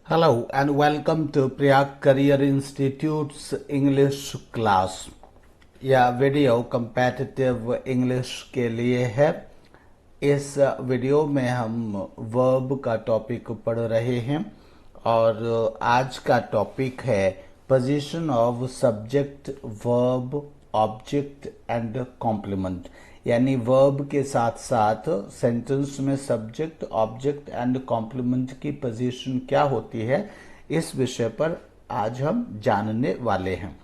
Hello and welcome to Priyak Career Institute's English class। यह video competitive English के लिए है। इस वीडियो में हम वर्ब का टॉपिक पढ़ रहे हैं और आज का टॉपिक है position of subject, verb, object and complement. यानी वर्ब के साथ साथ सेंटेंस में सब्जेक्ट, ऑब्जेक्ट एंड कॉम्प्लीमेंट की पोजीशन क्या होती है, इस विषय पर आज हम जानने वाले हैं।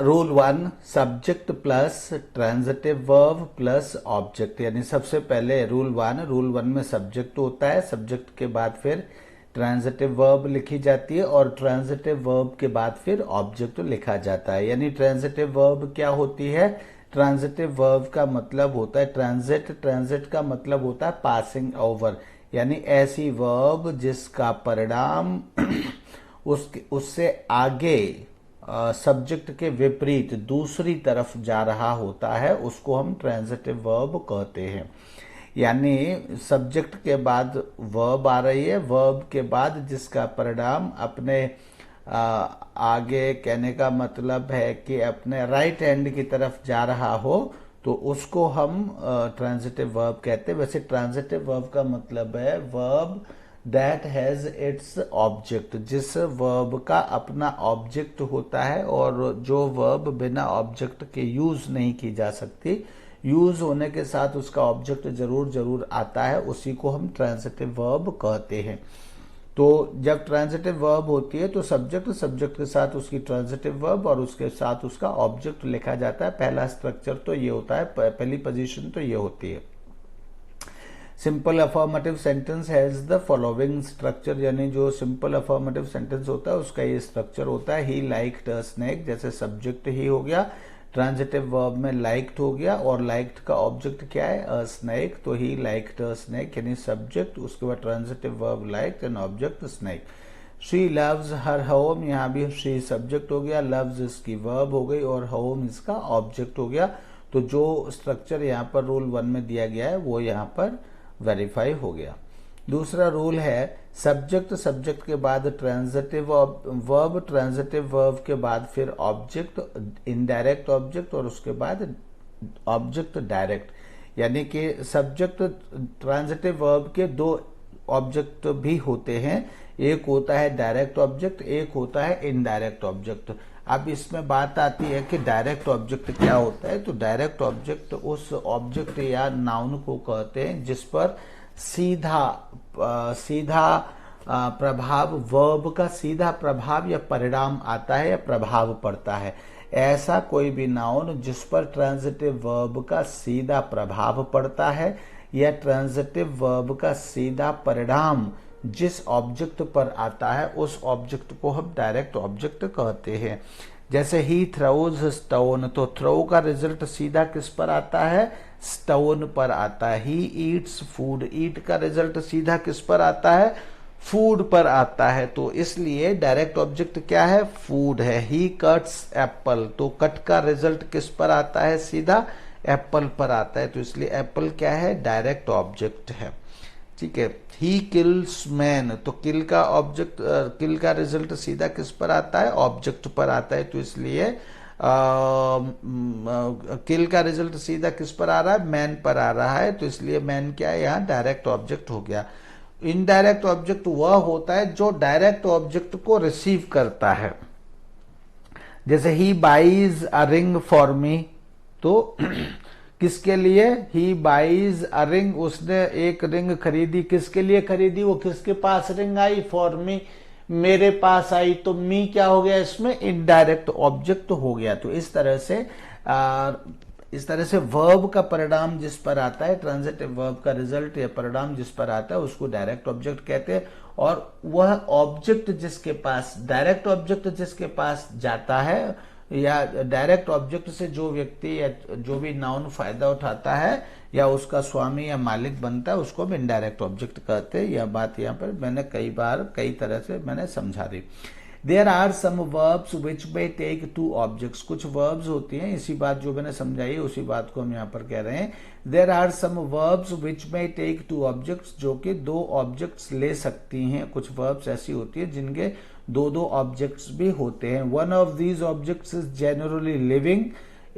Rule 1, subject plus transitive verb plus object. यानी सबसे पहले रूल 1 में सब्जेक्ट होता है, सब्जेक्ट के बाद फिर ट्रांजिटिव वर्ब लिखी जाती है और ट्रांजिटिव वर्ब के बाद फिर ऑब्जेक्ट लिखा जाता है। यानी ट्रांजिटिव वर्ब क्या होती है? ट्रांजिटिव वर्ब का मतलब होता है ट्रांजिट का मतलब होता है पासिंग ओवर। यानी ऐसी वर्ब जिसका परिणाम उससे आगे सब्जेक्ट के विपरीत दूसरी तरफ जा रहा होता है, उसको हम ट्रांजिटिव वर्ब कहते हैं। यानी सब्जेक्ट के बाद वर्ब आ रही है, वर्ब के बाद जिसका परिणाम अपने आगे, कहने का मतलब है कि अपने राइट हैंड की तरफ जा रहा हो, तो उसको हम ट्रांजिटिव वर्ब कहते हैं। वैसे ट्रांजिटिव वर्ब का मतलब है verb that has its object, जिस वर्ब का अपना ऑब्जेक्ट होता है और जो वर्ब बिना ऑब्जेक्ट के यूज नहीं की जा सकती, यूज होने के साथ उसका ऑब्जेक्ट जरूर आता है, उसी को हम ट्रांजिटिव वर्ब कहते हैं। तो जब ट्रांजिटिव वर्ब होती है तो सब्जेक्ट के साथ उसकी ट्रांजिटिव वर्ब और उसके साथ उसका ऑब्जेक्ट लिखा जाता है। पहला स्ट्रक्चर तो ये होता है, पहली पोजीशन तो ये होती है। Simple affirmative sentence has the following structure. यानी जो सिंपल अफर्मेटिव सेंटेंस होता है उसका ये स्ट्रक्चर होता है। ही लाइक्ड अ स्नेक, जैसे सब्जेक्ट ही हो गया, ट्रांजिटिव वर्ब में लाइक्ड हो गया और लाइक्ड का ऑब्जेक्ट क्या है? अ स्नेक। तो ही लाइक्ड अ स्नेक यानी सब्जेक्ट, उसके बाद transitive verb liked and object snake. She loves her home, यहाँ भी शी सब्जेक्ट हो गया, लव्स इसकी वर्ब हो गई और होम इसका ऑब्जेक्ट हो गया। तो जो स्ट्रक्चर यहाँ पर रूल 1 में दिया गया है वो यहाँ पर वेरीफाई हो गया। दूसरा रूल है सब्जेक्ट के बाद ट्रांजिटिव वर्ब, ट्रांजिटिव वर्ब के बाद फिर ऑब्जेक्ट, इनडायरेक्ट ऑब्जेक्ट और उसके बाद ऑब्जेक्ट डायरेक्ट। यानी कि सब्जेक्ट ट्रांजिटिव वर्ब के दो ऑब्जेक्ट भी होते हैं, एक होता है डायरेक्ट ऑब्जेक्ट, एक होता है इनडायरेक्ट ऑब्जेक्ट। अब इसमें बात आती है कि डायरेक्ट ऑब्जेक्ट क्या होता है। तो डायरेक्ट ऑब्जेक्ट उस ऑब्जेक्ट या नाउन को कहते हैं जिस पर सीधा प्रभाव, वर्ब का सीधा प्रभाव या परिणाम आता है या प्रभाव पड़ता है। ऐसा कोई भी नाउन जिस पर ट्रांजिटिव वर्ब का सीधा प्रभाव पड़ता है या ट्रांजिटिव वर्ब का सीधा परिणाम जिस ऑब्जेक्ट पर आता है, उस ऑब्जेक्ट को हम डायरेक्ट ऑब्जेक्ट कहते हैं। जैसे ही थ्रोज स्टोन, तो थ्रो का रिजल्ट सीधा किस पर आता है? स्टोन पर आता है। ही ईट्स फूड, ईट का रिजल्ट सीधा किस पर आता है? फूड पर आता है। तो इसलिए डायरेक्ट ऑब्जेक्ट क्या है? फूड है। ही कट्स एप्पल, तो कट का रिजल्ट किस पर आता है? सीधा एप्पल पर आता है। तो इसलिए एप्पल क्या है? डायरेक्ट ऑब्जेक्ट है। ठीक है। ही किल्स मैन, तो किल का ऑब्जेक्ट, किल का रिजल्ट सीधा किस पर आता है? ऑब्जेक्ट पर आता है। तो इसलिए किल का रिजल्ट सीधा किस पर आ रहा है? मैन पर आ रहा है। तो इसलिए मैन क्या है? यहाँ डायरेक्ट ऑब्जेक्ट हो गया। इनडायरेक्ट ऑब्जेक्ट वह होता है जो डायरेक्ट ऑब्जेक्ट को रिसीव करता है। जैसे ही buys a ring for me, तो किसके लिए? ही बाइज अ रिंग, उसने एक रिंग खरीदी। किसके लिए खरीदी? वो किसके पास रिंग आई? फॉर मी, मेरे पास आई। तो मी क्या हो गया? इसमें इनडायरेक्ट ऑब्जेक्ट हो गया। तो इस तरह से वर्ब का परिणाम जिस पर आता है, ट्रांजिटिव वर्ब का रिजल्ट या परिणाम जिस पर आता है, उसको डायरेक्ट ऑब्जेक्ट कहते हैं। और वह ऑब्जेक्ट जिसके पास, डायरेक्ट ऑब्जेक्ट जिसके पास जाता है या डायरेक्ट ऑब्जेक्ट से जो व्यक्ति या जो भी नाउन फायदा उठाता है या उसका स्वामी या मालिक बनता है, उसको हम इनडायरेक्ट ऑब्जेक्ट कहते हैं। यह बात यहाँ पर मैंने कई बार कई तरह से मैंने समझा दी। There are some verbs which may take two objects, कुछ वर्ब्स होती हैं, इसी बात जो मैंने समझाई उसी बात को हम यहाँ पर कह रहे हैं। There are some verbs which may take two objects, जो कि दो ऑब्जेक्ट्स ले सकती हैं। कुछ वर्ब्स ऐसी होती है जिनके दो दो ऑब्जेक्ट्स भी होते हैं। One of these objects is generally living,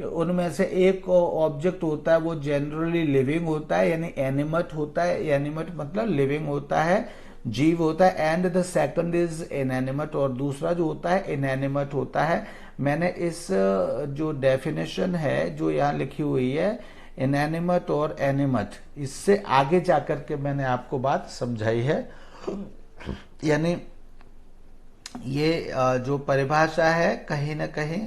उनमें से एक ऑब्जेक्ट होता है वो जनरली लिविंग होता है, यानी एनिमट होता है। एनिमट मतलब लिविंग होता है, जीव होता है। एंड द सेकंड इज इनएनिमट, और दूसरा जो होता है इनएनिमट होता है। मैंने इस जो डेफिनेशन है जो यहाँ लिखी हुई है इनएनिमट और एनिमट, इससे आगे जाकर के मैंने आपको बात समझाई है। यानी ये जो परिभाषा है कहीं ना कहीं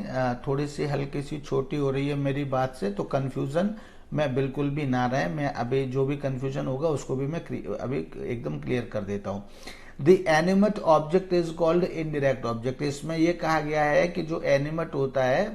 थोड़ी सी हल्की सी छोटी हो रही है मेरी बात से, तो कंफ्यूजन मैं बिल्कुल भी ना रहे। मैं अभी जो भी कंफ्यूजन होगा उसको भी मैं अभी एकदम क्लियर कर देता हूँ। The animate object is called indirect object. इसमें यह कहा गया है कि जो एनिमट होता है,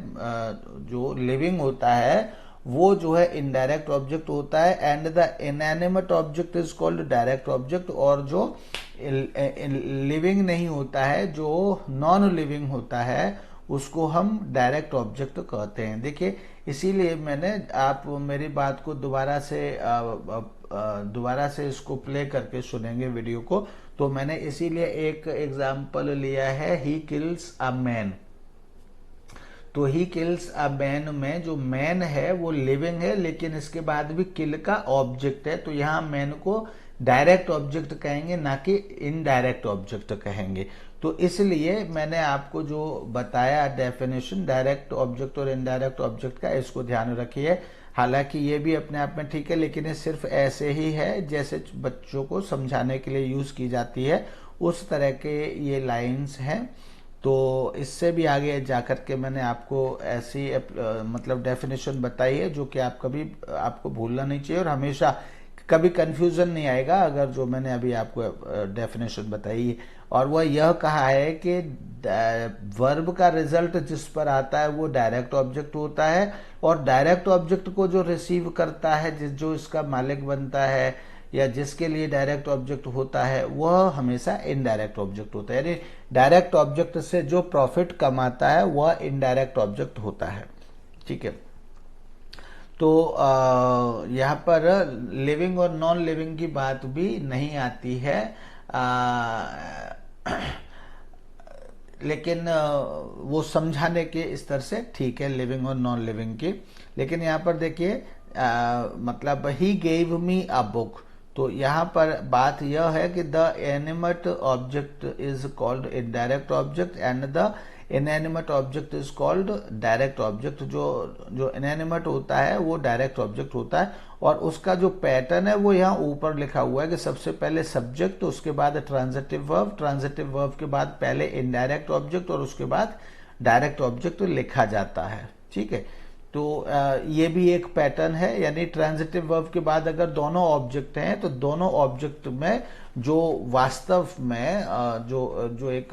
जो लिविंग होता है, वो जो है इनडायरेक्ट ऑब्जेक्ट होता है। And the inanimate object is called direct object, और जो लिविंग नहीं होता है, जो नॉन लिविंग होता है, उसको हम डायरेक्ट ऑब्जेक्ट कहते हैं। देखिए, इसीलिए मैंने, आप मेरी बात को दोबारा से इसको प्ले करके सुनेंगे वीडियो को, तो मैंने इसीलिए एक एग्जाम्पल लिया है, ही किल्स अ मैन। तो ही किल्स अ मैन में जो मैन है वो लिविंग है, लेकिन इसके बाद भी किल का ऑब्जेक्ट है, तो यहाँ मैन को डायरेक्ट ऑब्जेक्ट कहेंगे, ना कि इनडायरेक्ट ऑब्जेक्ट कहेंगे। तो इसलिए मैंने आपको जो बताया डेफिनेशन डायरेक्ट ऑब्जेक्ट और इनडायरेक्ट ऑब्जेक्ट का, इसको ध्यान रखिए। हालांकि ये भी अपने आप में ठीक है, लेकिन ये सिर्फ ऐसे ही है जैसे बच्चों को समझाने के लिए यूज की जाती है, उस तरह के ये लाइंस हैं। तो इससे भी आगे जाकर के मैंने आपको ऐसी मतलब डेफिनेशन बताई है जो कि आप कभी, आपको भूलना नहीं चाहिए, और हमेशा कभी कंफ्यूजन नहीं आएगा अगर जो मैंने अभी आपको डेफिनेशन बताई है। और वह यह कहा है कि वर्ब का रिजल्ट जिस पर आता है वो डायरेक्ट ऑब्जेक्ट होता है, और डायरेक्ट ऑब्जेक्ट को जो रिसीव करता है, जो इसका मालिक बनता है या जिसके लिए डायरेक्ट ऑब्जेक्ट होता है, वह हमेशा इनडायरेक्ट ऑब्जेक्ट होता है। यानी डायरेक्ट ऑब्जेक्ट से जो प्रॉफिट कमाता है वह इनडायरेक्ट ऑब्जेक्ट होता है। ठीक है, तो यहाँ पर लिविंग और नॉन लिविंग की बात भी नहीं आती है, लेकिन वो समझाने के स्तर से ठीक है, लिविंग और नॉन लिविंग की। लेकिन यहाँ पर देखिए, मतलब ही गेव मी अ बुक, तो यहाँ पर बात यह है कि the animate object is called indirect object and the inanimate object is called direct object. जो इनएनिमट होता है वो डायरेक्ट ऑब्जेक्ट होता है, और उसका जो पैटर्न है वो यहाँ ऊपर लिखा हुआ है कि सबसे पहले सब्जेक्ट, उसके बाद ट्रांजिटिव वर्ब, ट्रांजिटिव वर्ब के बाद पहले इनडायरेक्ट ऑब्जेक्ट, और उसके बाद डायरेक्ट ऑब्जेक्ट लिखा जाता है। ठीक है, तो ये भी एक पैटर्न है। यानी ट्रांजिटिव वर्ब के बाद अगर दोनों ऑब्जेक्ट हैं, तो दोनों ऑब्जेक्ट में जो वास्तव में जो एक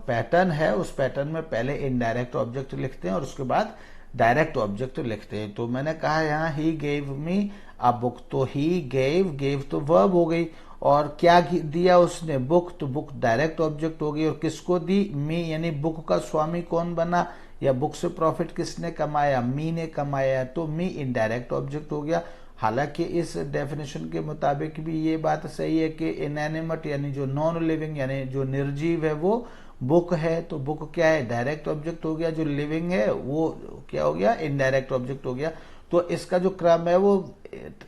पैटर्न है, उस पैटर्न में पहले इनडायरेक्ट ऑब्जेक्ट लिखते हैं और उसके बाद डायरेक्ट ऑब्जेक्ट लिखते हैं। तो मैंने कहा यहाँ ही गेव मी अ बुक, तो ही गेव तो वर्ब हो गई, और क्या दिया उसने, बुक, तो बुक डायरेक्ट ऑब्जेक्ट हो गई। और किसको दी, मी, यानी बुक का स्वामी कौन बना, या बुक से प्रॉफिट किसने कमाया, मी ने कमाया, तो मी इनडायरेक्ट ऑब्जेक्ट हो गया। हालांकि इस डेफिनेशन के मुताबिक भी ये बात सही है कि इनएनिमट यानी जो नॉन लिविंग यानी जो निर्जीव है वो बुक है, तो बुक क्या है, डायरेक्ट ऑब्जेक्ट हो गया। जो लिविंग है वो क्या हो गया, इनडायरेक्ट ऑब्जेक्ट हो गया। तो इसका जो क्रम है वो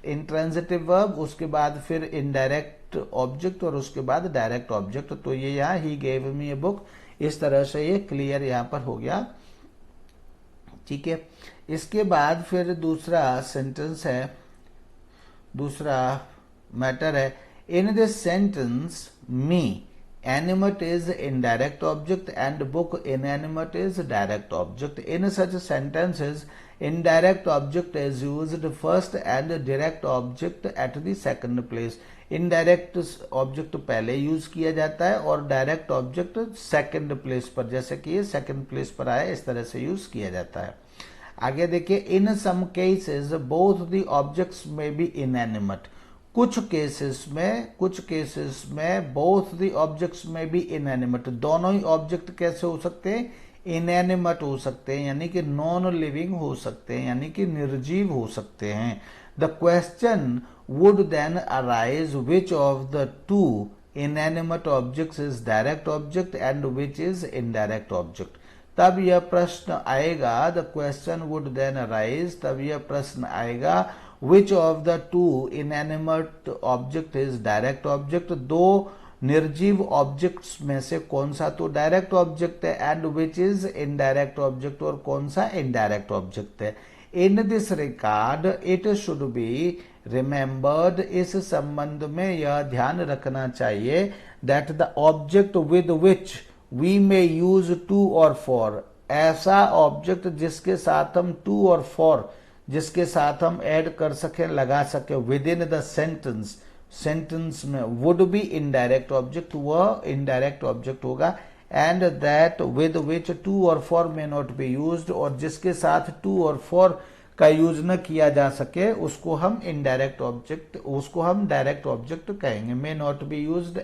इंट्रांजिटिव वर्ब, उसके बाद फिर इनडायरेक्ट ऑब्जेक्ट, और उसके बाद डायरेक्ट ऑब्जेक्ट। तो ये यहाँ ही गेव मी ए बुक, इस तरह से ये क्लियर यहाँ पर हो गया। ठीक है, इसके बाद फिर दूसरा सेंटेंस है, दूसरा मैटर है, in this sentence me animate is indirect object and book inanimate is direct object. In such sentences, indirect object is used first and direct object at the second place. Indirect object पहले use किया जाता है और direct object second place पर, जैसे कि ये second place पर आया, इस तरह से यूज किया जाता है। आगे देखिए, in some cases both the objects में बी इनएनिमट, कुछ केसेस में बोथ द ऑब्जेक्ट्स में भी इनएनिमेट, दोनों ही ऑब्जेक्ट कैसे हो सकते हैं, इनएनिमेट हो सकते हैं, यानी कि नॉन लिविंग हो सकते हैं, यानी कि निर्जीव हो सकते हैं। The question would then arise which of the two inanimate objects is direct object and which is indirect object. तब यह प्रश्न आएगा, the question would then arise, तब यह प्रश्न आएगा, which of the two inanimate object is direct object, दो निर्जीव ऑब्जेक्ट्स में से कौन सा तो डायरेक्ट ऑब्जेक्ट है, and which is indirect object, और कौन सा इनडायरेक्ट ऑब्जेक्ट है। In this regard it should be remembered, इस संबंध में यह ध्यान रखना चाहिए, that the object with which we may use to और फॉर, ऐसा ऑब्जेक्ट जिसके साथ हम टू और फॉर, जिसके साथ हम ऐड कर सके, लगा सके with in the sentence, sentence में, वुड बी इनडायरेक्ट ऑब्जेक्ट, वह इनडायरेक्ट ऑब्जेक्ट होगा। And that with which to और for may not be used, और जिसके साथ टू और फॉर का यूज न किया जा सके उसको हम इनडायरेक्ट ऑब्जेक्ट, उसको हम डायरेक्ट ऑब्जेक्ट कहेंगे। मे not be used,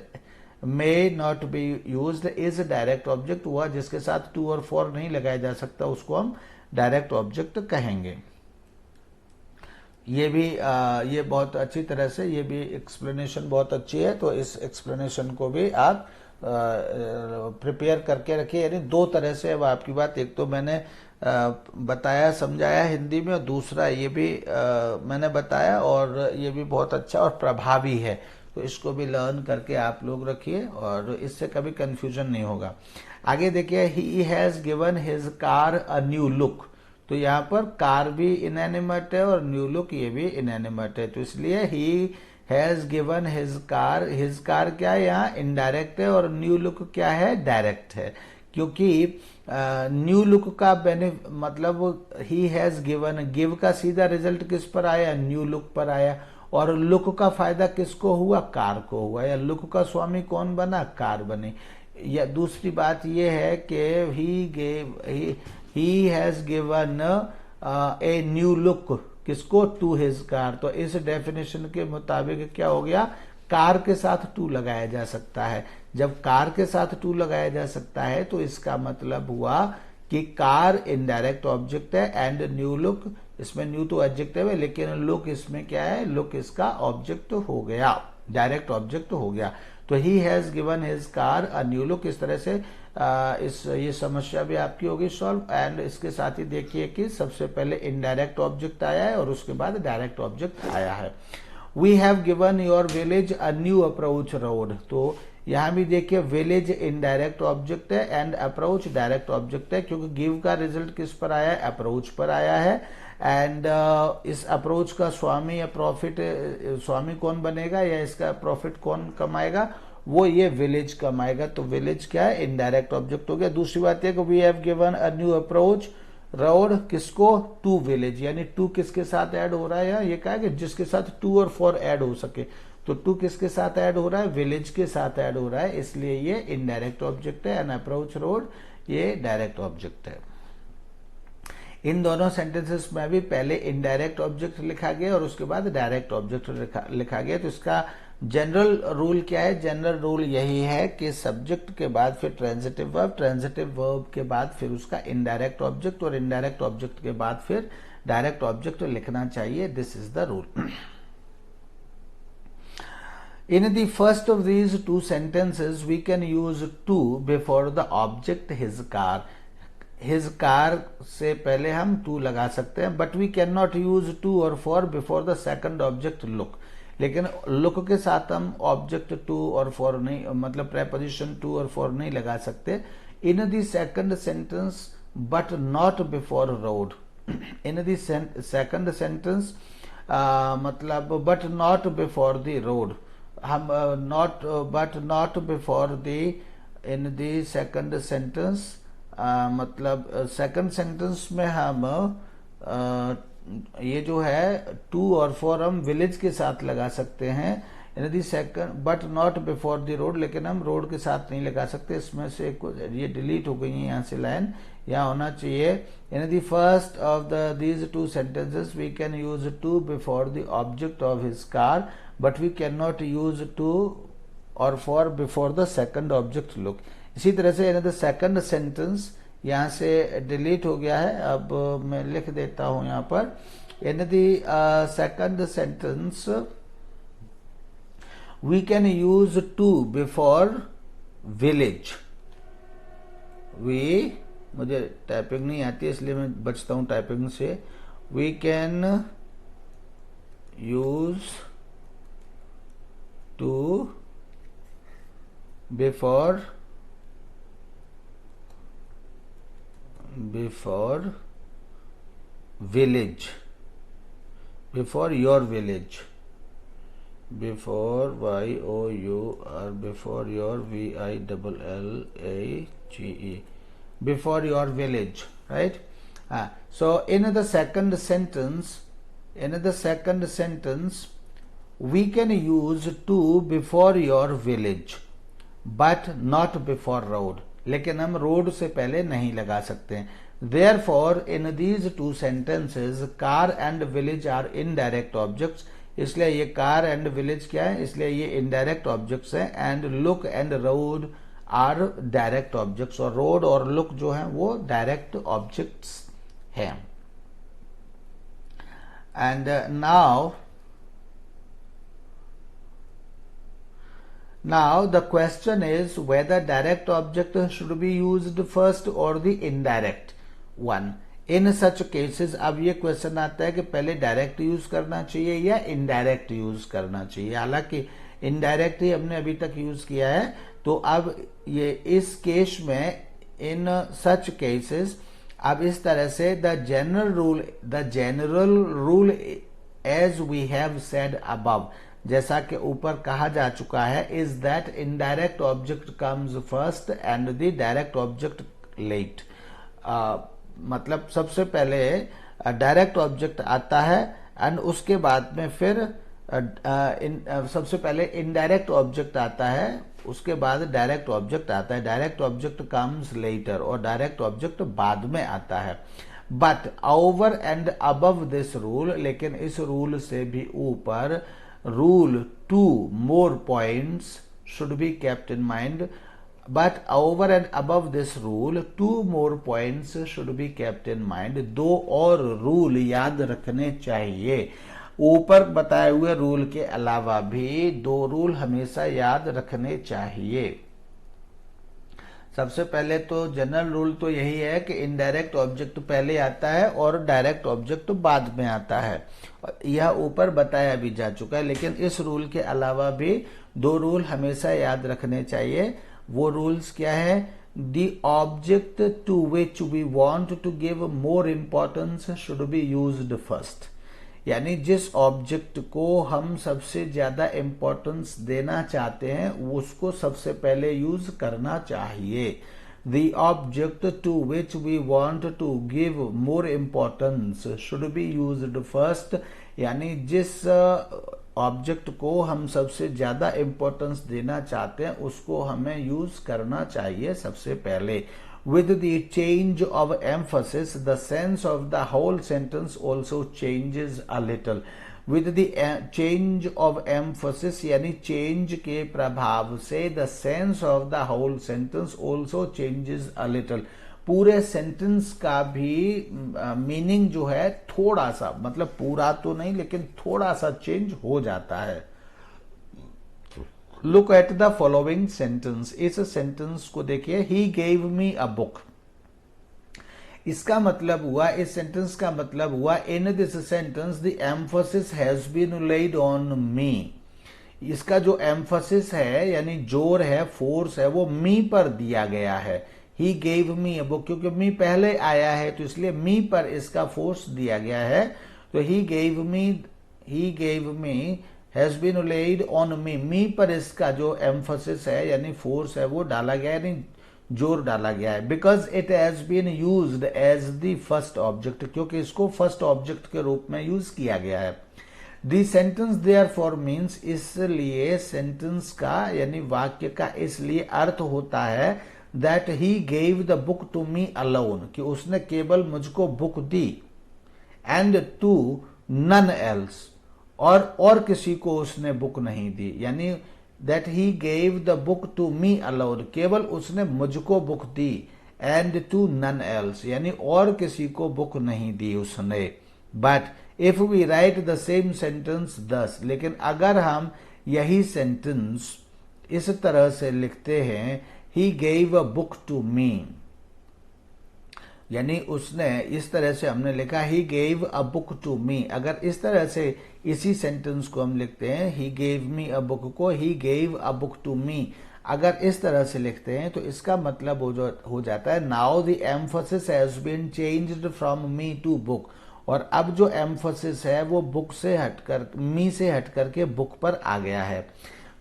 may not be used is direct object, वह जिसके साथ टू और फॉर नहीं लगाया जा सकता उसको हम डायरेक्ट ऑब्जेक्ट कहेंगे। ये भी ये बहुत अच्छी तरह से, ये भी एक्सप्लेनेशन बहुत अच्छी है, तो इस एक्सप्लेनेशन को भी आप प्रिपेयर करके रखिए। यानी दो तरह से अब आपकी बात, एक तो मैंने बताया समझाया हिंदी में, और दूसरा ये भी मैंने बताया, और ये भी बहुत अच्छा और प्रभावी है, तो इसको भी लर्न करके आप लोग रखिए और इससे कभी कंफ्यूजन नहीं होगा। आगे देखिए, he has given his car a new look, तो यहाँ पर कार भी इनएनिमेट है और न्यू लुक ये भी इनएनिमेट है, तो इसलिए he has given his car क्या है, यहाँ इनडायरेक्ट है, और न्यू लुक क्या है, डायरेक्ट है। क्योंकि न्यू लुक का मतलब ही हैज गिवन, गिव का सीधा रिजल्ट किस पर आया, न्यू लुक पर आया, और लुक का फायदा किसको हुआ, कार को हुआ, या लुक का स्वामी कौन बना, कार बनी। या दूसरी बात यह है कि he has given a new look, किसको, टू हिज कार, तो इस डेफिनेशन के मुताबिक क्या हो गया, कार के साथ टू लगाया जा सकता है। जब कार के साथ टू लगाया जा सकता है तो इसका मतलब हुआ कि कार इनडायरेक्ट ऑब्जेक्ट है, एंड न्यू लुक, इसमें न्यू तो एडजेक्टिव है लेकिन लुक इसमें क्या है, लुक इसका ऑब्जेक्ट हो गया, डायरेक्ट ऑब्जेक्ट हो गया। तो he has given his car a new look, इस तरह से ये समस्या भी आपकी होगी सॉल्व। एंड इसके साथ ही देखिए कि सबसे पहले इनडायरेक्ट ऑब्जेक्ट आया है और उसके बाद डायरेक्ट ऑब्जेक्ट आया है। We have given your village a new approach road, तो यहां भी देखिए विलेज इनडायरेक्ट ऑब्जेक्ट है एंड अप्रोच डायरेक्ट ऑब्जेक्ट है, क्योंकि गिव का रिजल्ट किस पर आया है, अप्रोच पर आया है। एंड इस अप्रोच का स्वामी या प्रॉफिट, स्वामी कौन बनेगा या इसका प्रॉफिट कौन कमाएगा, वो ये विलेज कमाएगा, तो विलेज क्या है, इनडायरेक्ट ऑब्जेक्ट हो गया। दूसरी बात है कि we have given a new approach road, किसको, टू विलेज, यानी टू किसके साथ ऐड हो रहा है, ये कहा कि जिसके साथ टू और फॉर ऐड हो सके, तो टू किसके साथ ऐड हो रहा है, विलेज के साथ ऐड हो रहा है, इसलिए ये इनडायरेक्ट ऑब्जेक्ट है। एन अप्रोच रोड ये डायरेक्ट ऑब्जेक्ट है। इन दोनों सेंटेंसेस में भी पहले इनडायरेक्ट ऑब्जेक्ट लिखा गया और उसके बाद डायरेक्ट ऑब्जेक्ट लिखा गया, तो इसका जनरल रूल क्या है, जनरल रूल यही है कि सब्जेक्ट के बाद फिर ट्रांजिटिव वर्ब के बाद फिर उसका इनडायरेक्ट ऑब्जेक्ट, और इनडायरेक्ट ऑब्जेक्ट के बाद फिर डायरेक्ट ऑब्जेक्ट लिखना चाहिए। This is the rule. In the first of these two sentences, we can use to before the object his car. His car से पहले हम to लगा सकते हैं, but we cannot use to or for before the second object look. लेकिन look के साथ हम object to और for नहीं, मतलब preposition to और for नहीं लगा सकते। In the second sentence, but not before road. In the second sentence, मतलब but not before the road. हम not before the, in the second sentence, मतलब सेकंड सेंटेंस में हम ये जो है टू और फॉर हम विलेज के साथ लगा सकते हैं, इन the second, but not before the road, लेकिन हम रोड के साथ नहीं लगा सकते। इसमें से ये डिलीट हो गई है यहाँ से लाइन, यहाँ होना चाहिए in the first of these two sentences we can use to before the object of his car, but we can not use to और for before the second object look. इसी तरह से इन द सेकंड सेंटेंस यहां से delete हो गया है, अब मैं लिख देता हूं यहां पर, in the second sentence we can use to before village. मुझे टाइपिंग नहीं आती इसलिए मैं बचता हूं टाइपिंग से। We can use to before village, before your village, before YOUR, before your VILLAGE, before your village, right. So in the second sentence we can use to before your village but not before road, लेकिन हम road से पहले नहीं लगा सकते हैं। Therefore in these two sentences car and village are indirect objects, इसलिए ये कार एंड विलेज क्या है, इसलिए ये इनडायरेक्ट ऑब्जेक्ट्स हैं। And look and road are direct objects, और रोड और लुक जो है वो डायरेक्ट ऑब्जेक्ट्स हैं। And now the question is whether direct object should be used first or the indirect one in such cases। अब ये question आता है कि पहले डायरेक्ट यूज करना चाहिए या इनडायरेक्ट यूज करना चाहिए। हालांकि इनडायरेक्ट ही हमने अभी तक यूज किया है, तो अब ये इस केस में इन सच केसेस अब इस तरह से the general rule as we have said above, जैसा कि ऊपर कहा जा चुका है, is that indirect object comes first and the direct object late. मतलब सबसे पहले डायरेक्ट ऑब्जेक्ट आता है एंड उसके बाद में फिर सबसे पहले इनडायरेक्ट ऑब्जेक्ट आता है, उसके बाद डायरेक्ट ऑब्जेक्ट आता है। डायरेक्ट ऑब्जेक्ट कम्स लेटर और डायरेक्ट ऑब्जेक्ट बाद में आता है। But over and above this rule, लेकिन इस रूल से भी ऊपर, rule 2 more points should be kept in mind, but over and above this rule 2 more points should be kept in mind। दो और रूल याद रखने चाहिए। ऊपर बताए हुए रूल के अलावा भी दो रूल हमेशा याद रखने चाहिए। सबसे पहले तो जनरल रूल तो यही है कि इनडायरेक्ट ऑब्जेक्ट पहले आता है और डायरेक्ट ऑब्जेक्ट बाद में आता है, यह ऊपर बताया भी जा चुका है। लेकिन इस रूल के अलावा भी दो रूल हमेशा याद रखने चाहिए। वो रूल्स क्या है? The object to which we want to give more importance should be used first, यानी जिस ऑब्जेक्ट को हम सबसे ज्यादा इंपॉर्टेंस देना चाहते हैं उसको सबसे पहले यूज करना चाहिए। The object to which we want to give more importance should be used first, यानी जिस ऑब्जेक्ट को हम सबसे ज्यादा इंपॉर्टेंस देना चाहते हैं उसको हमें यूज करना चाहिए सबसे पहले। With the change of emphasis, the sense of the whole sentence also changes a little। With the change of emphasis यानी change के प्रभाव से the sense of the whole sentence also changes a little। पूरे sentence का भी meaning जो है थोड़ा सा, मतलब पूरा तो नहीं लेकिन थोड़ा सा चेंज हो जाता है। Look at the following sentence, इस सेंटेंस को देखिए, ही गेव मी अ बुक। इसका मतलब हुआ, इस सेंटेंस का मतलब हुआ, in this sentence the emphasis has been laid on me. इसका जो एम्फोसिस है यानी जोर है, फोर्स है, वो मी पर दिया गया है। ही गेव मी अ बुक, क्योंकि मी पहले आया है तो इसलिए मी पर इसका फोर्स दिया गया है। तो he gave me has been laid on me, me पर इसका जो एम्फोसिस है यानी फोर्स है वो डाला गया है, यानी जोर डाला गया है। Because it has been used as the first object, क्योंकि इसको फर्स्ट ऑब्जेक्ट के रूप में यूज किया गया है। द सेंटेंस देयरफॉर मीन्स, इसलिए सेंटेंस का यानी वाक्य का इसलिए अर्थ होता है that he gave the book to me alone, कि उसने केवल मुझको बुक दी, एंड टू नन एल्स, और किसी को उसने बुक नहीं दी, यानी that he gave the book to me alone, केवल उसने मुझको बुक दी, एंड टू नन एल्स, यानी और किसी को बुक नहीं दी उसने। But if we write the same sentence thus, लेकिन अगर हम यही सेंटेंस इस तरह से लिखते हैं, he gave a book to me, यानी उसने, इस तरह से हमने लिखा he gave a book to me, अगर इस तरह से इसी सेंटेंस को हम लिखते हैं, he gave me a book को he gave a book to me, अगर इस तरह से लिखते हैं तो इसका मतलब हो जाता है now the emphasis has been changed from me to book, और अब जो एम्फोसिस है वो बुक से हटकर, मी से हटकर के बुक पर आ गया है।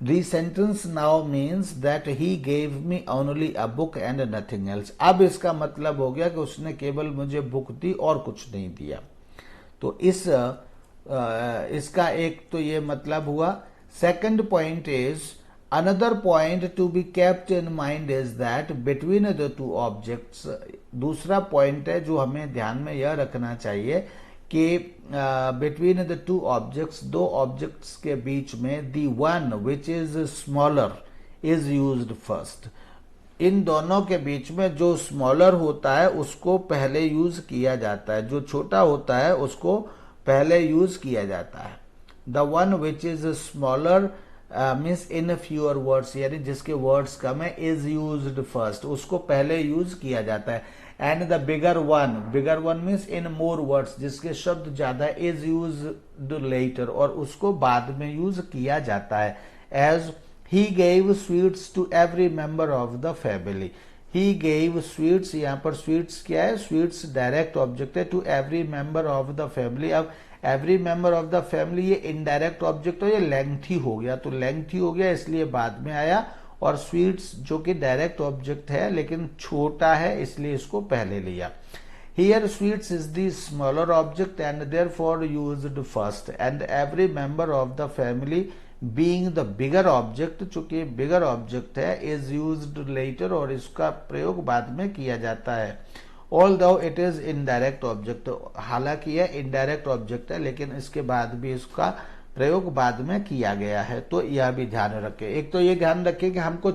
The sentence now means that he gave me only a book and nothing else. अब इसका मतलब हो गया कि उसने केवल मुझे बुक दी और कुछ नहीं दिया। तो इसका एक तो ये मतलब हुआ। Second point is, another point to be kept in mind is that between the two objects, दूसरा पॉइंट है जो हमें ध्यान में यह रखना चाहिए कि बिटवीन द टू ऑब्जेक्ट्स, दो ऑब्जेक्ट्स के बीच में, the one which is smaller is used first, इन दोनों के बीच में जो स्मॉलर होता है उसको पहले यूज किया जाता है, जो छोटा होता है उसको पहले यूज किया जाता है। The one which is smaller means in fewer words, यानी जिसके वर्ड्स कम है, इज यूज्ड फर्स्ट, उसको पहले यूज किया जाता है। And the bigger one means in more words, जिसके शब्द ज्यादा, इज यूज्ड लेटर, और उसको बाद में यूज किया जाता है। As he gave sweets to every member of the family, he gave sweets, यहाँ पर स्वीट्स क्या है, स्वीट्स डायरेक्ट ऑब्जेक्ट है, to every member of the family. अब every member of the family ये इनडायरेक्ट ऑब्जेक्ट हो, ये लेंथी हो गया, तो लेंथी हो गया इसलिए बाद में आया, और स्वीट्स जो कि डायरेक्ट ऑब्जेक्ट है लेकिन छोटा है इसलिए इसको पहले लिया। Here sweets is the smaller object and therefore used first, and every member of the family being the bigger object, चूंकि बिगर ऑब्जेक्ट है, इज यूज्ड लेटर, और इसका प्रयोग बाद में किया जाता है। Although it is indirect object, हालांकि यह इनडायरेक्ट ऑब्जेक्ट है लेकिन इसके बाद भी इसका प्रयोग बाद में किया गया है, तो यह भी ध्यान रखें। एक तो ये ध्यान रखें कि हमको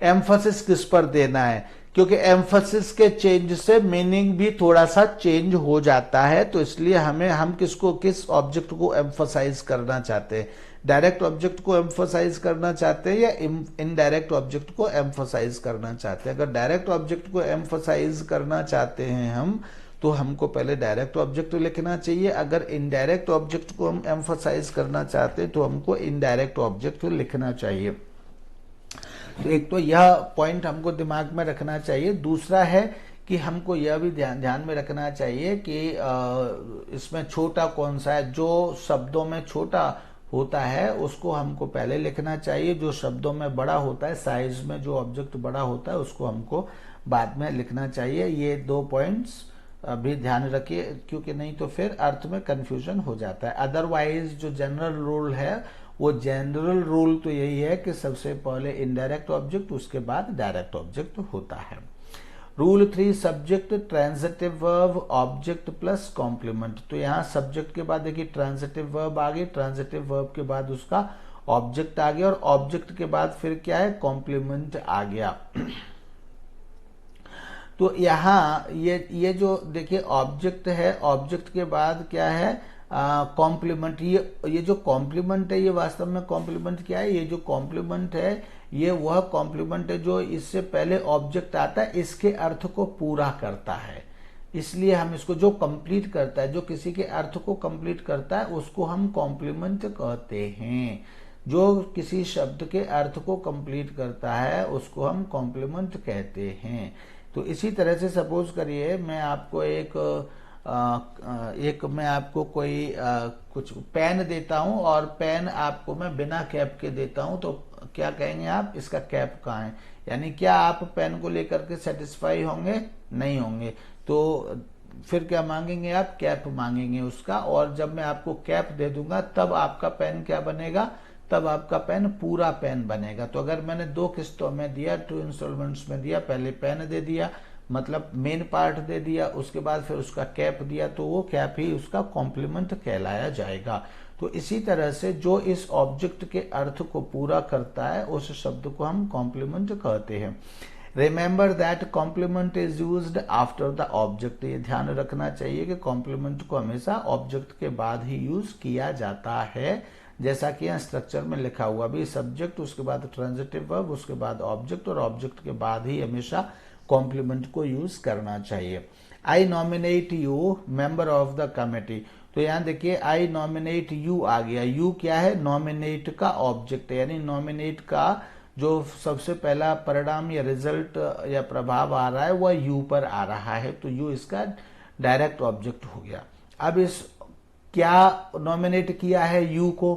एम्फसिस किस पर देना है, क्योंकि एम्फसिस के चेंज से मीनिंग भी थोड़ा सा चेंज हो जाता है, तो इसलिए हम किस ऑब्जेक्ट को एम्फसाइज करना चाहते हैं, डायरेक्ट ऑब्जेक्ट को एम्फसाइज करना चाहते हैं या इनडायरेक्ट ऑब्जेक्ट को एम्फसाइज करना चाहते हैं। अगर डायरेक्ट ऑब्जेक्ट को एम्फसाइज करना चाहते हैं हम, तो हमको पहले डायरेक्ट ऑब्जेक्ट लिखना चाहिए। अगर इनडायरेक्ट ऑब्जेक्ट को हम एम्फसाइज करना चाहते हैं तो हमको इनडायरेक्ट ऑब्जेक्ट लिखना चाहिए। तो एक तो यह पॉइंट हमको दिमाग में रखना चाहिए। दूसरा है कि हमको यह भी ध्यान में रखना चाहिए कि इसमें छोटा कौन सा है, जो शब्दों में छोटा होता है उसको हमको पहले लिखना चाहिए, जो शब्दों में बड़ा होता है, साइज में जो ऑब्जेक्ट बड़ा होता है उसको हमको बाद में लिखना चाहिए। ये दो पॉइंट्स भी ध्यान रखिए, क्योंकि नहीं तो फिर अर्थ में कंफ्यूजन हो जाता है। अदरवाइज जो जनरल रूल है, वो जनरल रूल तो यही है कि सबसे पहले इनडायरेक्ट ऑब्जेक्ट, उसके बाद डायरेक्ट ऑब्जेक्ट होता है। Rule 3, subject, transitive verb, object plus complement. तो यहाँ सब्जेक्ट के बाद देखिए ट्रांजिटिव वर्ब आ गई, ट्रांजिटिव वर्ब के बाद उसका ऑब्जेक्ट आ गया, और ऑब्जेक्ट के बाद फिर क्या है, कॉम्प्लीमेंट आ गया। तो यहाँ ये जो देखिए ऑब्जेक्ट है, ऑब्जेक्ट के बाद क्या है, कॉम्प्लीमेंट। ये जो कॉम्प्लीमेंट है, ये वास्तव में कॉम्प्लीमेंट क्या है, ये जो कॉम्प्लीमेंट है ये वह कॉम्प्लीमेंट है जो इससे पहले ऑब्जेक्ट आता है इसके अर्थ को पूरा करता है। इसलिए हम इसको, जो कंप्लीट करता है, जो किसी के अर्थ को कंप्लीट करता है उसको हम कॉम्प्लीमेंट कहते हैं। जो किसी शब्द के अर्थ को कंप्लीट करता है उसको हम कॉम्प्लीमेंट कहते हैं। तो इसी तरह से सपोज करिए मैं आपको मैं आपको कोई कुछ पेन देता हूं, और पेन आपको मैं बिना कैप के देता हूं, तो क्या कहेंगे आप, इसका कैप कहाँ है, यानी क्या आप पेन को लेकर के सेटिस्फाई होंगे, नहीं होंगे। तो फिर क्या मांगेंगे आप, कैप मांगेंगे उसका, और जब मैं आपको कैप दे दूंगा तब आपका पेन क्या बनेगा, तब आपका पेन पूरा पेन बनेगा। तो अगर मैंने 2 किस्तों में दिया, 2 इंस्टॉलमेंट्स में दिया, पहले पेन दे दिया, मतलब मेन पार्ट दे दिया, उसके बाद फिर उसका कैप दिया, तो वो कैप ही उसका कॉम्प्लीमेंट कहलाया जाएगा। तो इसी तरह से जो इस ऑब्जेक्ट के अर्थ को पूरा करता है उस शब्द को हम कॉम्प्लीमेंट कहते हैं। Remember that complement is used after the object. ये ध्यान रखना चाहिए कि कॉम्प्लीमेंट को हमेशा ऑब्जेक्ट के बाद ही यूज किया जाता है, जैसा कि यहाँ स्ट्रक्चर में लिखा हुआ भी, सब्जेक्ट, उसके बाद ट्रांजिटिव वर्ब, उसके बाद ऑब्जेक्ट, और ऑब्जेक्ट के बाद ही हमेशा कॉम्प्लीमेंट को यूज करना चाहिए। I nominate you member of the committee. तो यहाँ देखिए आई नॉमिनेट यू आ गया। यू क्या है? नॉमिनेट का ऑब्जेक्ट है, यानी नॉमिनेट का जो सबसे पहला परिणाम या रिजल्ट या प्रभाव आ रहा है वह यू पर आ रहा है, तो यू इसका डायरेक्ट ऑब्जेक्ट हो गया। अब इस क्या नॉमिनेट किया है यू को,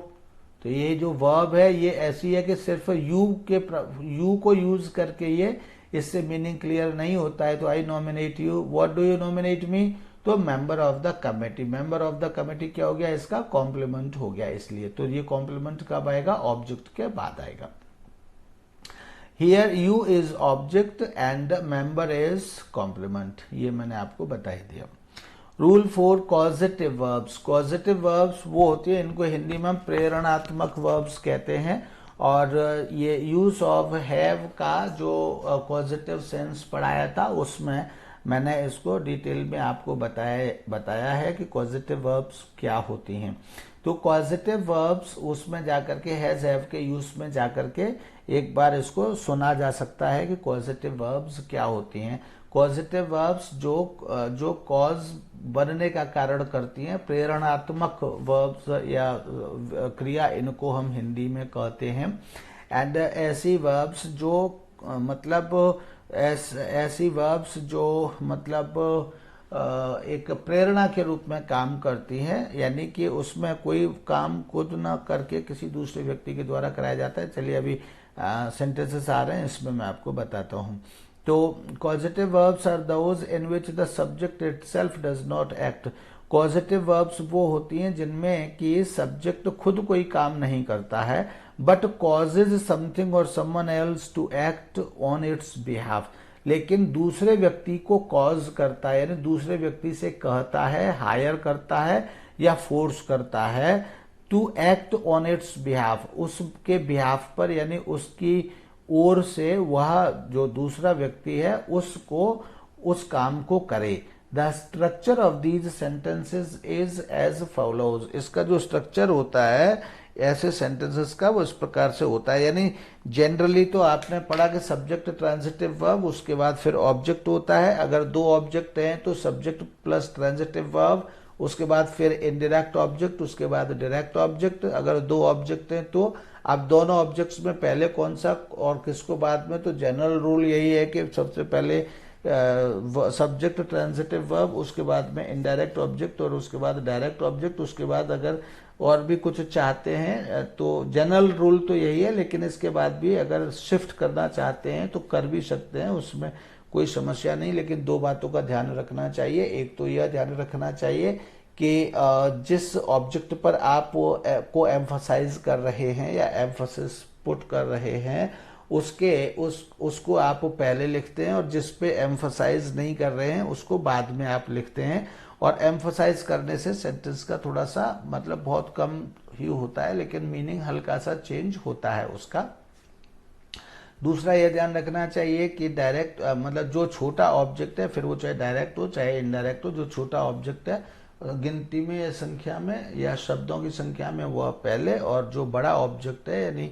तो ये जो वर्ब है ये ऐसी है कि सिर्फ यू को यूज करके ये इससे मीनिंग क्लियर नहीं होता है। तो I nominate you, what do you nominate me, तो member of the committee. Member of the committee क्या हो गया? इसका कॉम्प्लीमेंट हो गया, इसलिए तो ये कॉम्प्लीमेंट कब आएगा? ऑब्जेक्ट के बाद आएगा। Here you is object and member is complement, ये मैंने आपको बता ही दिया। Rule 4 causative verbs. Causative verbs वो होती है, इनको हिंदी में हम प्रेरणात्मक वर्ब्स कहते हैं, और ये यूज ऑफ हैव का जो कॉजेटिव सेंस पढ़ाया था उसमें मैंने इसको डिटेल में आपको बताया है कि कॉजेटिव वर्ब्स क्या होती हैं। तो कॉजेटिव वर्ब्स उसमें जाकर के हैज हैव के यूज में जाकर के एक बार इसको सुना जा सकता है कि कॉजेटिव वर्ब्स क्या होती हैं। कॉजेटिव वर्ब्स जो कॉज बनने का कारण करती हैं, प्रेरणात्मक वर्ब्स या क्रिया, इनको हम हिंदी में कहते हैं। एंड ऐसी वर्ब्स जो मतलब ऐसी वर्ब्स जो मतलब एक प्रेरणा के रूप में काम करती हैं, यानी कि उसमें कोई काम खुद न करके किसी दूसरे व्यक्ति के द्वारा कराया जाता है। चलिए अभी सेंटेंसेस आ रहे हैं, इसमें मैं आपको बताता हूँ। तो causative verbs are those in which the subject itself does not act. Causative verbs वो होती हैं जिनमें कि सब्जेक्ट खुद कोई काम नहीं करता है, बट कॉजेज समथिंग और someone else to act on its behalf, लेकिन दूसरे व्यक्ति को कॉज करता है, यानी दूसरे व्यक्ति से कहता है, हायर करता है या फोर्स करता है to act on its behalf, उसके बिहाफ पर, यानी उसकी ओर से वह जो दूसरा व्यक्ति है उसको उस काम को करे। The structure of these sentences is as follows. इसका जो स्ट्रक्चर होता है ऐसे सेंटेंसेस का वो इस प्रकार से होता है, यानी जनरली तो आपने पढ़ा कि सब्जेक्ट ट्रांजिटिव वर्ब, उसके बाद फिर ऑब्जेक्ट होता है। अगर दो ऑब्जेक्ट हैं तो सब्जेक्ट प्लस ट्रांजिटिव वर्ब, उसके बाद फिर इनडायरेक्ट ऑब्जेक्ट, उसके बाद डायरेक्ट ऑब्जेक्ट। अगर दो ऑब्जेक्ट हैं तो अब दोनों ऑब्जेक्ट्स में पहले कौन सा और किसको बाद में, तो जनरल रूल यही है कि सबसे पहले सब्जेक्ट ट्रांजिटिव वर्ब, उसके बाद में इनडायरेक्ट ऑब्जेक्ट और उसके बाद डायरेक्ट ऑब्जेक्ट। उसके बाद अगर और भी कुछ चाहते हैं तो जनरल रूल तो यही है, लेकिन इसके बाद भी अगर शिफ्ट करना चाहते हैं तो कर भी सकते हैं, उसमें कोई समस्या नहीं। लेकिन दो बातों का ध्यान रखना चाहिए। एक तो यह ध्यान रखना चाहिए कि जिस ऑब्जेक्ट पर आप को एम्फसाइज कर रहे हैं या एम्फसिस पुट कर रहे हैं उसको आप पहले लिखते हैं, और जिस पे एम्फसाइज नहीं कर रहे हैं उसको बाद में आप लिखते हैं। और एम्फसाइज करने से सेंटेंस का थोड़ा सा मतलब बहुत कम ही होता है, लेकिन मीनिंग हल्का सा चेंज होता है उसका। दूसरा यह ध्यान रखना चाहिए कि डायरेक्ट मतलब जो छोटा ऑब्जेक्ट है, फिर वो चाहे डायरेक्ट हो चाहे इनडायरेक्ट हो, जो छोटा ऑब्जेक्ट है गिनती में या संख्या में या शब्दों की संख्या में वह पहले, और जो बड़ा ऑब्जेक्ट है यानी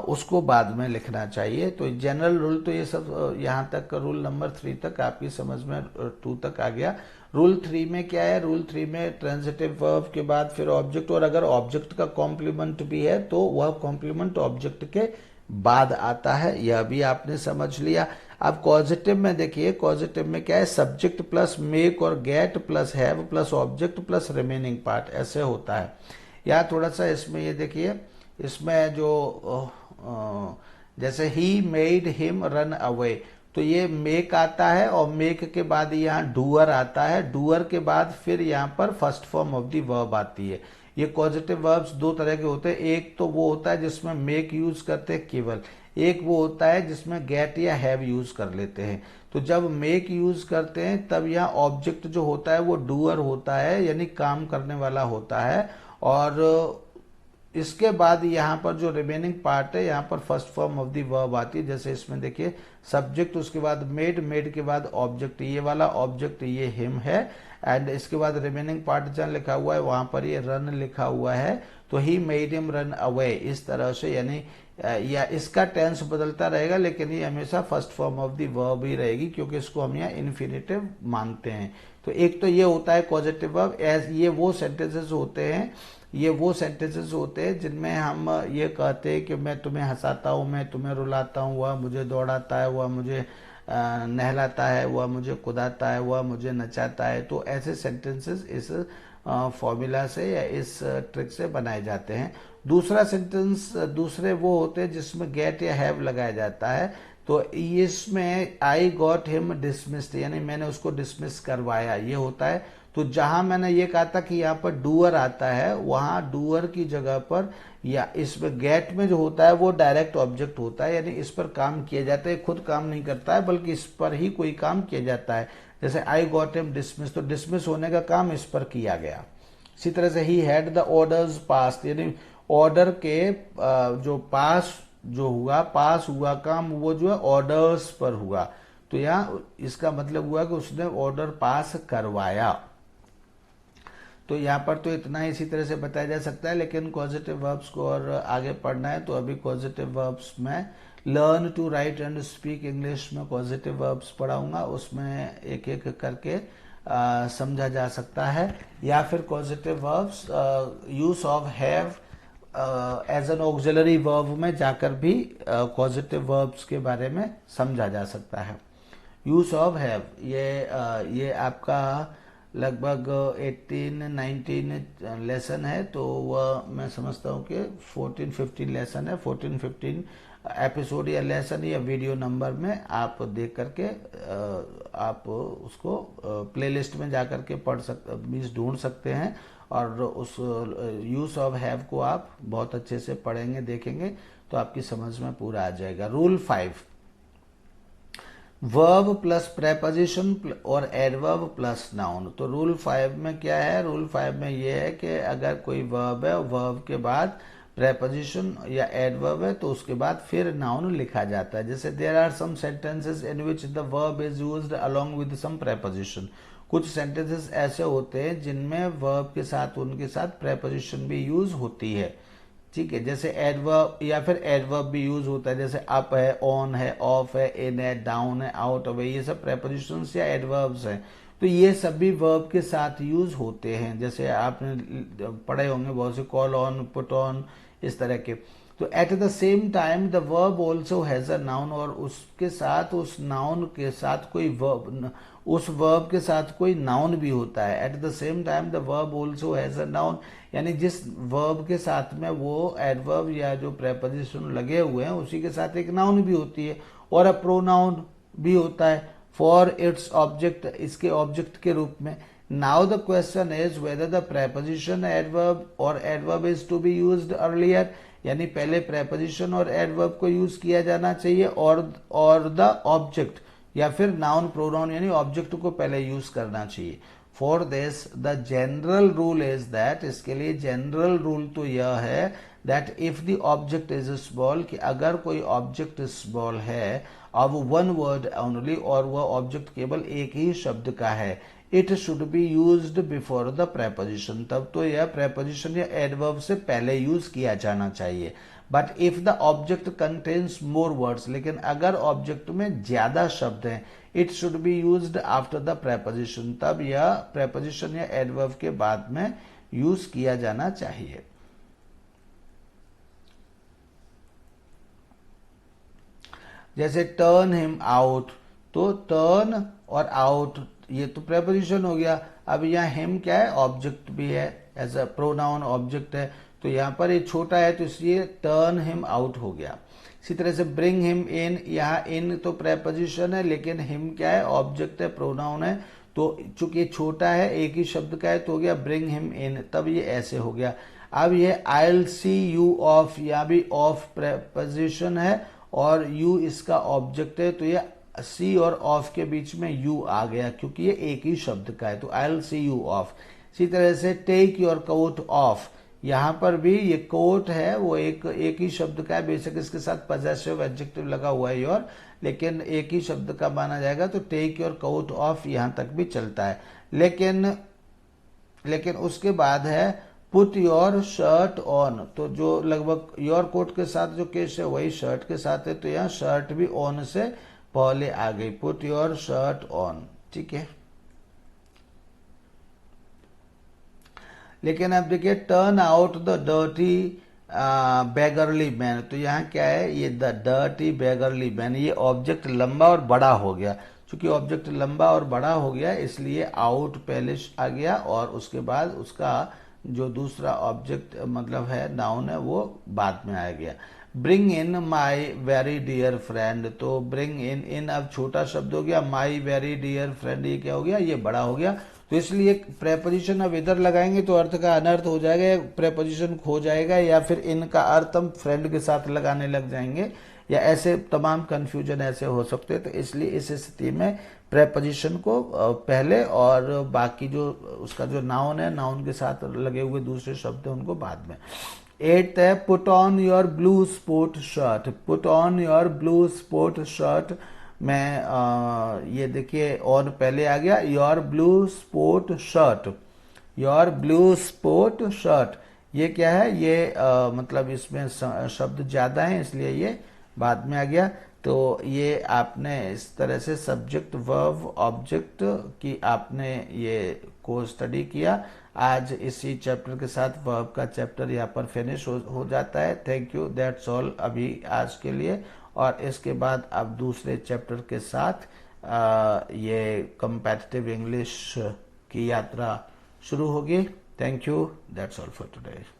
उसको बाद में लिखना चाहिए। तो जनरल रूल तो ये सब यहाँ तक रूल नंबर 3 तक आपकी समझ में 2 तक आ गया। रूल 3 में क्या है? रूल 3 में ट्रांजिटिव वर्ब के बाद फिर ऑब्जेक्ट, और अगर ऑब्जेक्ट का कॉम्प्लीमेंट भी है तो वह कॉम्प्लीमेंट ऑब्जेक्ट के बाद आता है, यह भी आपने समझ लिया। अब कॉजेटिव में देखिए, कॉजेटिव में क्या है? सब्जेक्ट प्लस मेक और gate plus have plus object plus remaining part, ऐसे होता है। या थोड़ा सा इसमें ये देखिए, इसमें जो जैसे he made him run away, तो ये मेक आता है और मेक के बाद यहाँ डूअर आता है, डूअर के बाद फिर यहाँ पर first form of the verb आती है। ये पॉजिटिव वर्ब्स दो तरह के होते हैं, एक तो वो होता है जिसमें मेक यूज करते हैं केवल, एक वो होता है जिसमें गेट या हैव यूज कर लेते हैं। तो जब मेक यूज करते हैं तब यहाँ ऑब्जेक्ट जो होता है वो डूअर होता है, यानी काम करने वाला होता है, और इसके बाद यहाँ पर जो रिमेनिंग पार्ट है, यहाँ पर first form of the verb आती है। जैसे इसमें देखिए सब्जेक्ट, उसके बाद मेड, मेड के बाद ऑब्जेक्ट, ये वाला ऑब्जेक्ट ये हिम है, एंड इसके बाद रिमेनिंग पार्ट जहाँ लिखा हुआ है वहां पर ये रन लिखा हुआ है, तो he made him run away, इस तरह से। यानी या इसका टेंस बदलता रहेगा, लेकिन ये हमेशा first form of the verb ही रहेगी, क्योंकि इसको हम यहाँ इन्फिनेटिव मानते हैं। तो एक तो ये होता है कॉजेटिव वर्ब, एज ये वो सेंटेंसेस होते हैं जिनमें हम ये कहते हैं कि मैं तुम्हें हंसाता हूँ, मैं तुम्हें रुलाता हूँ, वह मुझे दौड़ाता है, वह मुझे नहलाता है, वह मुझे कुदाता है, वह मुझे नचाता है। तो ऐसे सेंटेंसेस इस फॉर्मूला से या इस ट्रिक से बनाए जाते हैं। दूसरा सेंटेंस, दूसरे वो होते हैं जिसमें गेट या हैव लगाया जाता है। तो इसमें आई गॉट हिम डिसमिस्ड, यानी मैंने उसको डिसमिस करवाया, ये होता है। तो जहां मैंने ये कहा था कि यहाँ पर डूअर आता है, वहां डूअर की जगह पर या इसमें गेट में जो होता है वो डायरेक्ट ऑब्जेक्ट होता है, यानी इस पर काम किया जाता है, खुद काम नहीं करता है बल्कि इस पर ही कोई काम किया जाता है। जैसे आई गॉट हिम डिसमिस, तो डिसमिस होने का काम इस पर किया गया। इसी तरह से he had the orders pass, यानी ऑर्डर के जो पास हुआ काम, वो जो है ऑर्डर्स पर हुआ। तो यहाँ इसका मतलब हुआ कि उसने ऑर्डर पास करवाया। तो यहाँ पर तो इतना ही इसी तरह से बताया जा सकता है, लेकिन कॉजेटिव वर्ब्स को और आगे पढ़ना है तो अभी कॉजेटिव वर्ब्स में learn to write and speak English में कॉजेटिव वर्ब्स पढ़ाऊंगा, उसमें एक एक करके समझा जा सकता है। या फिर causative verbs use of have as an auxiliary verb में जाकर भी कॉजेटिव वर्ब्स के बारे में समझा जा सकता है। यूज ऑफ हैव ये आपका लगभग 18-19 लेसन है, तो वह मैं समझता हूँ कि 14-15 लेसन है। 14-15 एपिसोड या लेसन या वीडियो नंबर में आप देख करके आप उसको प्लेलिस्ट में जा करके पढ़ सकते, मीन्स ढूंढ सकते हैं, और उस यूज ऑफ हैव को आप बहुत अच्छे से पढ़ेंगे, देखेंगे तो आपकी समझ में पूरा आ जाएगा। रूल 5, वर्ब प्लस प्रेपोजिशन और एडवर्ब प्लस नाउन। तो रूल 5 में क्या है? रूल 5 में यह है कि अगर कोई वर्ब है, वर्ब के बाद प्रेपोजिशन या एडवर्ब है, तो उसके बाद फिर नाउन लिखा जाता है। जैसे there are some sentences in which the verb is used along with some preposition. कुछ सेंटेंसेस ऐसे होते हैं जिनमें वर्ब के साथ उनके साथ प्रेपोजिशन भी यूज होती है, ठीक है। जैसे एडवर्ब या फिर एडवर्ब भी यूज होता है, जैसे अप है, ऑन है, ऑफ है, इन है, डाउन है, आउट है, ये सब प्रेपोजिशंस या एडवर्ब्स हैं। तो ये सभी वर्ब के साथ यूज होते हैं। जैसे आपने पढ़े होंगे बहुत से, कॉल ऑन, पुट ऑन, इस तरह के। तो at the same time the verb also has a noun, और उसके साथ, उस नाउन के साथ कोई वर्ब, उस वर्ब के साथ कोई नाउन भी होता है। At the same time the verb also has a noun, यानी जिस वर्ब के साथ में वो एडवर्ब या जो प्रेपोजिशन लगे हुए हैं उसी के साथ एक नाउन भी होती है, और अ प्रोनाउन भी होता है फॉर इट्स ऑब्जेक्ट, इसके ऑब्जेक्ट के रूप में। Now the question is whether the preposition adverb और adverb is to be used earlier, यानी पहले प्रेपोजिशन और एडवर्ब को यूज किया जाना चाहिए, और द ऑब्जेक्ट, या फिर नाउन प्रोनाउन यानी ऑब्जेक्ट को पहले यूज करना चाहिए। For this the general rule is that, इसके लिए जनरल रूल तो यह है that if the object is small, कि अगर कोई ऑब्जेक्ट स्मॉल है, अब वन वर्ड ओनली, और वह ऑब्जेक्ट केवल एक ही शब्द का है, it should be used before the preposition, तब तो यह प्रेपोजिशन या एडवर्ब से पहले यूज किया जाना चाहिए। But if the object contains more words, लेकिन अगर ऑब्जेक्ट में ज्यादा शब्द हैं, it should be used after the preposition, तब यह प्रेपोजिशन या एडवर्ब के बाद में यूज किया जाना चाहिए। जैसे टर्न हिम आउट, तो टर्न और आउट ये तो प्रेपोजिशन हो गया। अब यहाँ हिम क्या है? ऑब्जेक्ट भी है, एज अ प्रोनाउन ऑब्जेक्ट है, तो यहाँ पर ये छोटा है तो इसलिए टर्न हिम आउट हो गया। इसी तरह से ब्रिंग हिम इन, यहाँ इन तो प्रेपोजिशन है, लेकिन हिम क्या है? ऑब्जेक्ट है, प्रोनाउन है, तो चूंकि छोटा है, एक ही शब्द का है, तो हो गया ब्रिंग हिम इन, तब ये ऐसे हो गया। अब ये आई सी यू ऑफ, यहाँ भी ऑफ प्रेपोजिशन है और यू इसका ऑब्जेक्ट है, तो ये सी और ऑफ के बीच में यू आ गया क्योंकि ये एक ही शब्द का है, तो आई सी यू ऑफ। इसी तरह से टेक योर कोट ऑफ, यहाँ पर भी ये कोट है वो एक ही शब्द का है, बेशक इसके साथ पजेसिव एडजेक्टिव लगा हुआ है योर, लेकिन एक ही शब्द का माना जाएगा, तो टेक योर कोट ऑफ यहाँ तक भी चलता है। लेकिन उसके बाद है पुट योर शर्ट ऑन, तो जो लगभग योर कोट के साथ जो केस है वही शर्ट के साथ है, तो यहाँ शर्ट भी ऑन से पहले आ गई, पुट योर शर्ट ऑन, ठीक है। लेकिन अब देखिए turn out the dirty beggarly man, तो यहाँ क्या है, ये द डर्टी बेगरली मैन, ये ऑब्जेक्ट लंबा और बड़ा हो गया। चूंकि ऑब्जेक्ट लंबा और बड़ा हो गया इसलिए आउट पहले आ गया और उसके बाद उसका जो दूसरा ऑब्जेक्ट मतलब है नाउन है वो बाद में आ गया। Bring in my very dear friend, तो ब्रिंग इन अब छोटा शब्द हो गया, माई वेरी डियर फ्रेंड ये क्या हो गया, ये बड़ा हो गया, तो इसलिए प्रेपोजिशन अब इधर लगाएंगे तो अर्थ का अनर्थ हो जाएगा, या प्रेपोजिशन खो जाएगा, या फिर इनका अर्थ हम फ्रेंड के साथ लगाने लग जाएंगे, या ऐसे तमाम कंफ्यूजन ऐसे हो सकते हैं। तो इसलिए इस स्थिति में प्रेपोजिशन को पहले और बाकी जो उसका जो नाउन है नाउन के साथ लगे हुए दूसरे शब्द हैं उनको बाद में। 8th है put on your blue sport shirt, put on your blue sport shirt में ये देखिए ऑन पहले आ गया, your blue sport shirt, your blue sport shirt, ये क्या है, ये मतलब इसमें शब्द ज्यादा है इसलिए ये बाद में आ गया। तो ये आपने इस तरह से सब्जेक्ट वर्ब ऑब्जेक्ट की आपने ये कोर्स स्टडी किया। आज इसी चैप्टर के साथ वर्ब का चैप्टर यहाँ पर फिनिश हो जाता है। थैंक यू, दैट्स ऑल अभी आज के लिए। और इसके बाद अब दूसरे चैप्टर के साथ ये कंपैटिटिव इंग्लिश की यात्रा शुरू होगी। Thank you, that's all for today.